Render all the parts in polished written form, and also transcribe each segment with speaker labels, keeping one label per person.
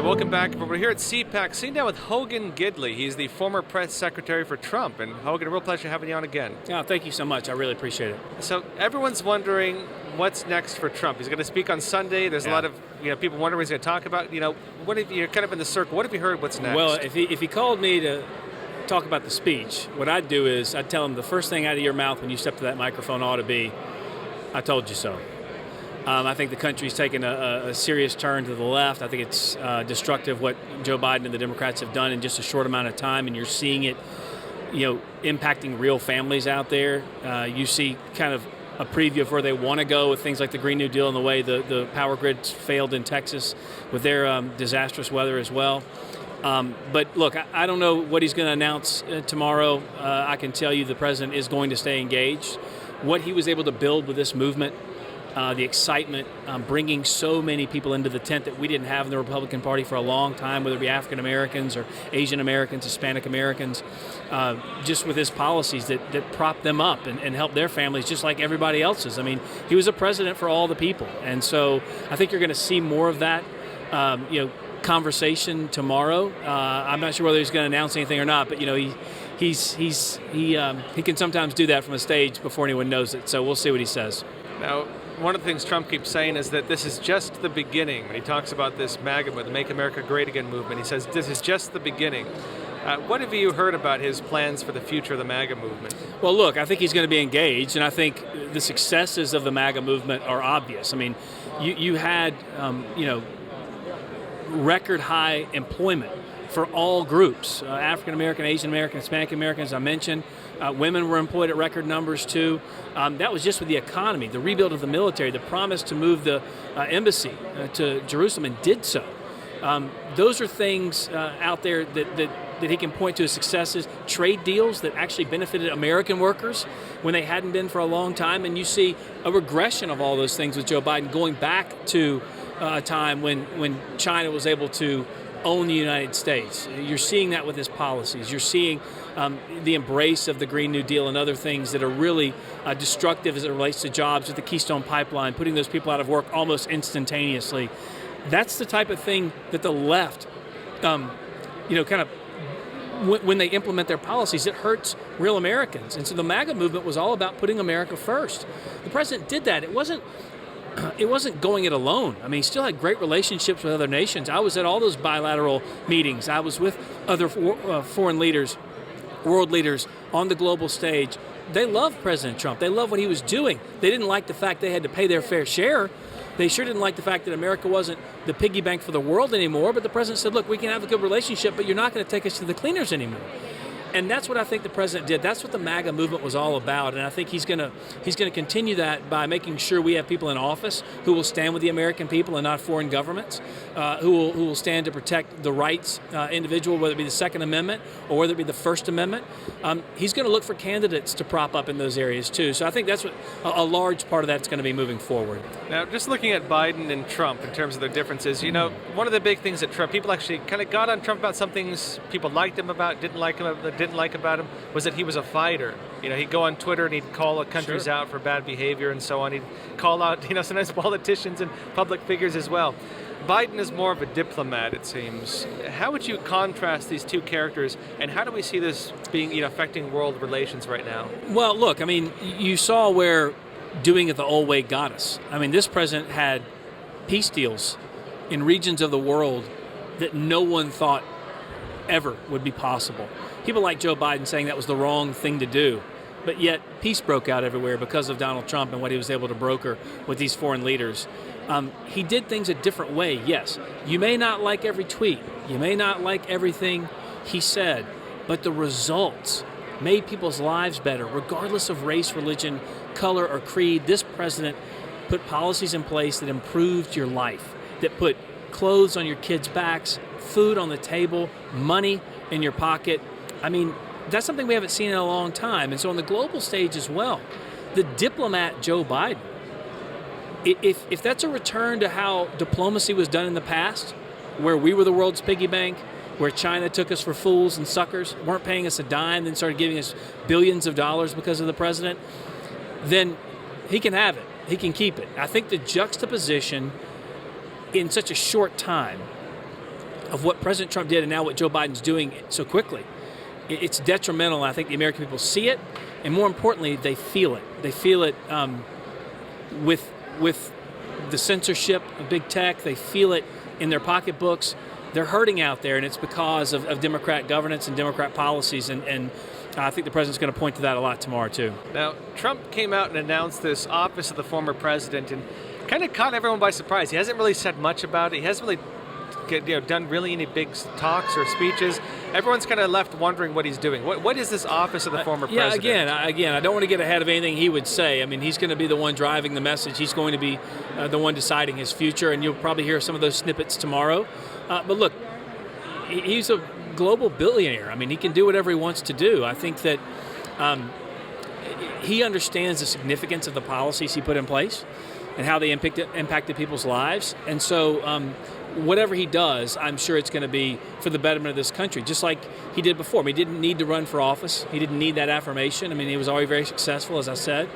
Speaker 1: welcome back. We're here at CPAC, sitting down with Hogan Gidley. He's the former press secretary for Trump. And Hogan, a real pleasure having you on again.
Speaker 2: Yeah, thank you so much. I really appreciate it.
Speaker 1: So everyone's wondering what's next for Trump. He's going to speak on Sunday. There's a lot of people wondering what he's going to talk about. What have you're kind of in the circle. What have you heard? What's next?
Speaker 2: Well, if he called me to talk about the speech, what I'd do is I'd tell him the first thing out of your mouth when you step to that microphone ought to be, "I told you so." I think the country's taken a serious turn to the left. I think it's destructive what Joe Biden and the Democrats have done in just a short amount of time, and you're seeing it, impacting real families out there. You see kind of a preview of where they want to go with things like the Green New Deal and the way the power grids failed in Texas with their disastrous weather as well. But look, I don't know what he's going to announce tomorrow. I can tell you the president is going to stay engaged. What he was able to build with this movement, the excitement, bringing so many people into the tent that we didn't have in the Republican Party for a long time, whether it be African Americans or Asian Americans, Hispanic Americans, just with his policies that prop them up and help their families just like everybody else's. I mean, he was a president for all the people. And so I think you're going to see more of that, conversation tomorrow. I'm not sure whether he's going to announce anything or not, but, he can sometimes do that from a stage before anyone knows it. So we'll see what he says.
Speaker 1: Now, one of the things Trump keeps saying is that this is just the beginning. When he talks about this MAGA movement, the Make America Great Again movement, he says this is just the beginning. What have you heard about his plans for the future of the MAGA movement?
Speaker 2: Well, look, I think he's going to be engaged, and I think the successes of the MAGA movement are obvious. I mean, you had, record high employment for all groups, African American, Asian American, Hispanic Americans, I mentioned. Women were employed at record numbers, too. That was just with the economy, the rebuild of the military, the promise to move the embassy to Jerusalem, and did so. Those are things out there that he can point to as successes, trade deals that actually benefited American workers when they hadn't been for a long time. And you see a regression of all those things with Joe Biden going back to a time when China was able to own the United States. You're seeing that with his policies. You're seeing the embrace of the Green New Deal and other things that are really destructive as it relates to jobs with the Keystone Pipeline, putting those people out of work almost instantaneously. That's the type of thing that the left, when they implement their policies, it hurts real Americans. And so the MAGA movement was all about putting America first. The president did that. It wasn't going it alone. I mean, he still had great relationships with other nations. I was at all those bilateral meetings. I was with other foreign leaders, world leaders on the global stage. They loved President Trump. They loved what he was doing. They didn't like the fact they had to pay their fair share. They sure didn't like the fact that America wasn't the piggy bank for the world anymore. But the president said, look, we can have a good relationship, but you're not going to take us to the cleaners anymore. And that's what I think the president did. That's what the MAGA movement was all about. And I think he's going to continue that by making sure we have people in office who will stand with the American people and not foreign governments, who will stand to protect the rights individual, whether it be the Second Amendment or whether it be the First Amendment. He's going to look for candidates to prop up in those areas too. So I think that's what a large part of that's going to be moving forward.
Speaker 1: Now, just looking at Biden and Trump in terms of their differences, one of the big things that Trump, people actually kind of got on Trump about some things people liked him about, didn't like about him, was that he was a fighter. He'd go on Twitter and he'd call countries out for bad behavior and so on. He'd call out, sometimes politicians and public figures as well. Biden is more of a diplomat, it seems. How would you contrast these two characters, and how do we see this being, affecting world relations right now?
Speaker 2: Well, look, I mean, you saw where doing it the old way got us. I mean, this president had peace deals in regions of the world that no one thought ever would be possible. People like Joe Biden saying that was the wrong thing to do, but yet peace broke out everywhere because of Donald Trump and what he was able to broker with these foreign leaders. He did things a different way, yes. You may not like every tweet, you may not like everything he said, but the results made people's lives better, regardless of race, religion, color, or creed. This president put policies in place that improved your life, that put clothes on your kids' backs, food on the table, money in your pocket. I mean, that's something we haven't seen in a long time. And so on the global stage as well, the diplomat Joe Biden, if that's a return to how diplomacy was done in the past, where we were the world's piggy bank, where China took us for fools and suckers, weren't paying us a dime, then started giving us billions of dollars because of the president, then he can have it. He can keep it. I think the juxtaposition in such a short time of what President Trump did and now what Joe Biden's doing so quickly, it's detrimental. I think the American people see it, and more importantly, they feel it. They feel it with the censorship of big tech. They feel it in their pocketbooks. They're hurting out there, and it's because of Democrat governance and Democrat policies. And I think the president's going to point to that a lot tomorrow, too.
Speaker 1: Now, Trump came out and announced this office of the former president and kind of caught everyone by surprise. He hasn't really said much about it. He hasn't really done really any big talks or speeches. Everyone's kind of left wondering what he's doing. What is this office of the former president?
Speaker 2: Again, I don't want to get ahead of anything he would say. I mean, he's going to be the one driving the message. He's going to be the one deciding his future, and you'll probably hear some of those snippets tomorrow. But look, he's a global billionaire. I mean, he can do whatever he wants to do. I think that he understands the significance of the policies he put in place and how they impacted people's lives. And so whatever he does, I'm sure it's going to be for the betterment of this country, just like he did before. I mean, he didn't need to run for office. He didn't need that affirmation. I mean, he was already very successful, as I said.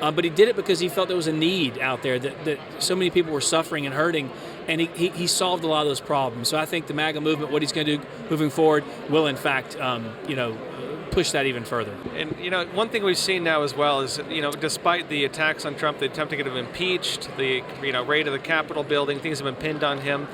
Speaker 2: But he did it because he felt there was a need out there, that so many people were suffering and hurting, and he solved a lot of those problems. So I think the MAGA movement, what he's going to do moving forward, will in fact, push that even further.
Speaker 1: And, one thing we've seen now as well is, despite the attacks on Trump, the attempt to get him impeached, the, raid of the Capitol building, things have been pinned on him.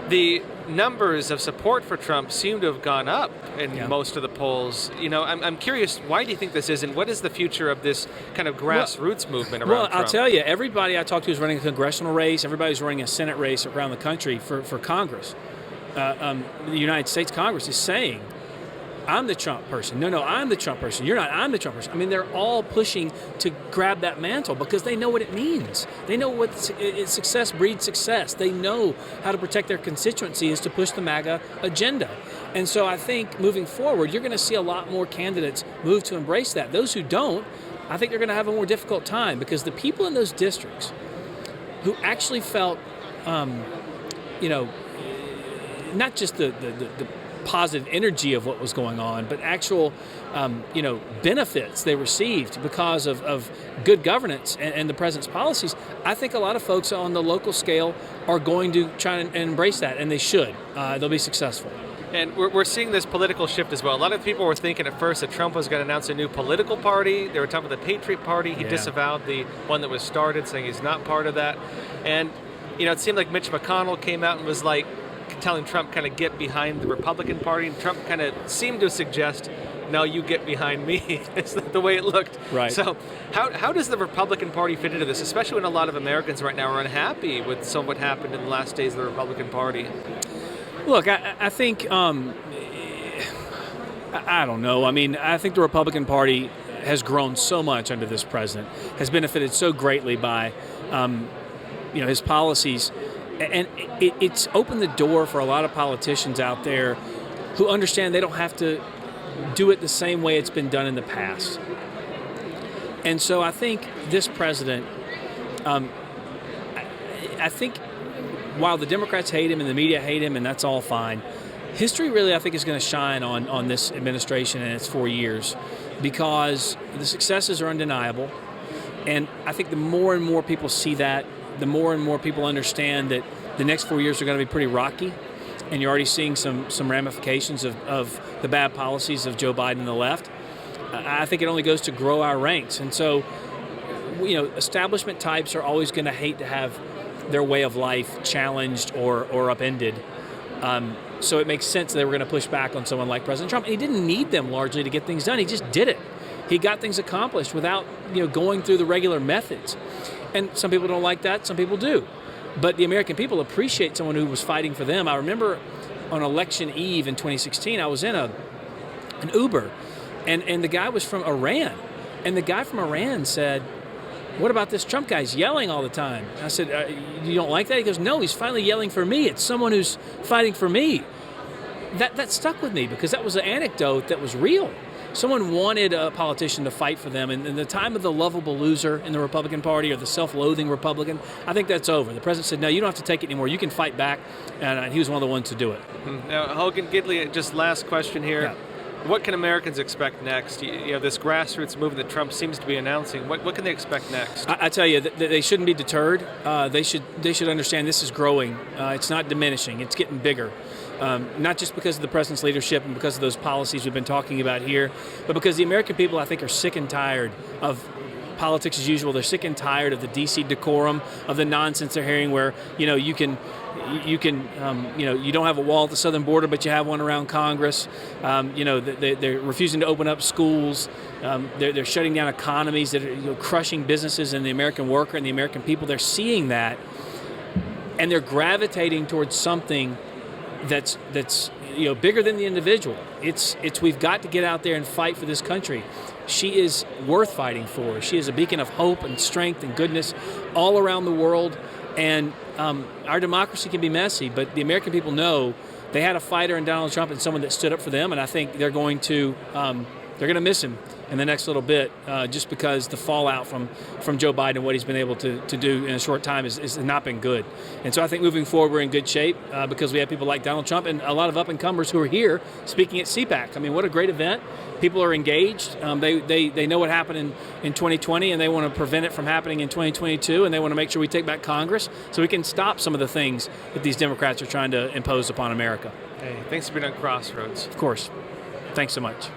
Speaker 1: The numbers of support for Trump seem to have gone up in most of the polls. I'm curious, why do you think this is, and what is the future of this kind of grassroots movement around Trump?
Speaker 2: I'll tell you, everybody I talk to is running a congressional race. Everybody's running a Senate race around the country for Congress. The United States Congress is saying, I'm the Trump person. No, I'm the Trump person. You're not. I'm the Trump person. I mean, they're all pushing to grab that mantle because they know what it means. They know what success breeds success. They know how to protect their constituency is to push the MAGA agenda. And so I think moving forward, you're going to see a lot more candidates move to embrace that. Those who don't, I think they're going to have a more difficult time because the people in those districts who actually felt, not just the positive energy of what was going on, but actual, benefits they received because of good governance and the president's policies. I think a lot of folks on the local scale are going to try and embrace that, and they should. They'll be successful.
Speaker 1: And we're seeing this political shift as well. A lot of people were thinking at first that Trump was going to announce a new political party. They were talking about the Patriot Party. He disavowed the one that was started, saying he's not part of that. And, it seemed like Mitch McConnell came out and was like, telling Trump kind of get behind the Republican Party, and Trump kind of seemed to suggest, no, you get behind me. It's the way it looked.
Speaker 2: Right.
Speaker 1: So how does the Republican Party fit into this, especially when a lot of Americans right now are unhappy with some of what happened in the last days of the Republican Party?
Speaker 2: Look, I think, I don't know. I mean, I think the Republican Party has grown so much under this president, has benefited so greatly by, his policies. And it's opened the door for a lot of politicians out there who understand they don't have to do it the same way it's been done in the past. And so I think this president, I think while the Democrats hate him and the media hate him, and that's all fine, history really, I think, is going to shine on this administration and its 4 years because the successes are undeniable. And I think the more and more people see that, the more and more people understand that the next 4 years are going to be pretty rocky, and you're already seeing some ramifications of the bad policies of Joe Biden and the left. I think it only goes to grow our ranks. And so, establishment types are always going to hate to have their way of life challenged or upended. So it makes sense that they were going to push back on someone like President Trump. And he didn't need them largely to get things done. He just did it. He got things accomplished without going through the regular methods. And some people don't like that. Some people do. But the American people appreciate someone who was fighting for them. I remember on election eve in 2016, I was in an Uber, and the guy was from Iran. And the guy from Iran said, "What about this Trump guy? He's yelling all the time." I said, "You don't like that?" He goes, "No, he's finally yelling for me. It's someone who's fighting for me." That stuck with me because that was an anecdote that was real. Someone wanted a politician to fight for them. And in the time of the lovable loser in the Republican Party or the self-loathing Republican, I think that's over. The president said, no, you don't have to take it anymore. You can fight back. And he was one of the ones to do it.
Speaker 1: Now, Hogan Gidley, just last question here. Yeah. What can Americans expect next? This grassroots movement that Trump seems to be announcing, what can they expect next?
Speaker 2: I tell you, they shouldn't be deterred. They should understand this is growing. It's not diminishing. It's getting bigger. not just because of the president's leadership and because of those policies we've been talking about here, but because the American people, I think, are sick and tired of politics as usual. They're sick and tired of the D.C. decorum, of the nonsense they're hearing where, you know, you don't have a wall at the southern border, but you have one around Congress. They're refusing to open up schools. They're shutting down economies that are crushing businesses and the American worker and the American people. They're seeing that, and they're gravitating towards something that's bigger than the individual. It's we've got to get out there and fight for this country. She is worth fighting for. She is a beacon of hope and strength and goodness all around the world. And our democracy can be messy, but the American people know they had a fighter in Donald Trump and someone that stood up for them. And I think they're going to miss him in the next little bit, just because the fallout from Joe Biden and what he's been able to do in a short time has not been good. And so I think moving forward, we're in good shape because we have people like Donald Trump and a lot of up-and-comers who are here speaking at CPAC. I mean, what a great event. People are engaged. They know what happened in 2020, and they want to prevent it from happening in 2022, and they want to make sure we take back Congress so we can stop some of the things that these Democrats are trying to impose upon America.
Speaker 1: Hey, thanks for being on Crossroads.
Speaker 2: Of course. Thanks so much.